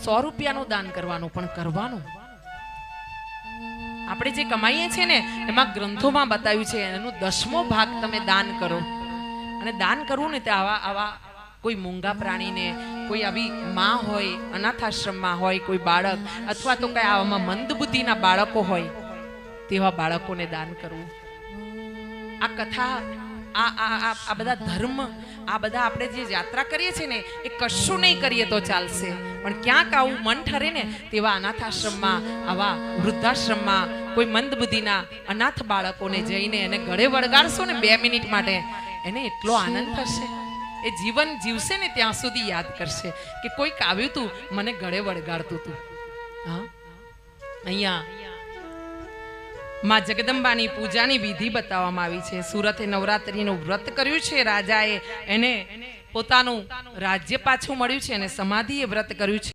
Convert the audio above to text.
100 રૂપિયાનું દાન કરવાનું, પણ કરવાનું. આપણે જે કમાઈએ છીએ ને એમાં ગ્રંથોમાં બતાવ્યું છે એનો 10મો ભાગ તમે દાન કરો. અને દાન કરવું ને તે આવા કોઈ મૂંગા પ્રાણીને, કોઈ આવી માં હોય અનાથાશ્રમમાં હોય કોઈ બાળક, અથવા તો કઈ આવામાં મંદબુદ્ધિના બાળકો હોય તેવા બાળકોને દાન કરવું. આ કથા, આ બધા ધર્મ, આ બધા આપણે જે યાત્રા કરીએ છીએ ને એ કશું નહીં કરીએ તો ચાલશે, પણ ક્યાંક આવું મન ઠરે ને તેવા અનાથાશ્રમમાં, આવા વૃદ્ધાશ્રમમાં કોઈ મંદબુદ્ધિના અનાથ બાળકોને જઈને એને ગળે વળગાડશો ને 2 મિનિટ માટે, એને એટલો આનંદ થશે. એ જીવન જીવશે ને ત્યાં સુધી યાદ કરશે કે કોઈક આવ્યું હતું મને ગળે વળગાડતું હતું. હા, અહીંયા માં જગદંબાની પૂજાની વિધિ બતાવવામાં આવી છે. સુરતે નવરાત્રીનું વ્રત કર્યું છે રાજાએ, એને પોતાનું રાજ્ય પાછું મળ્યું છે અને સમાધિએ વ્રત કર્યું છે.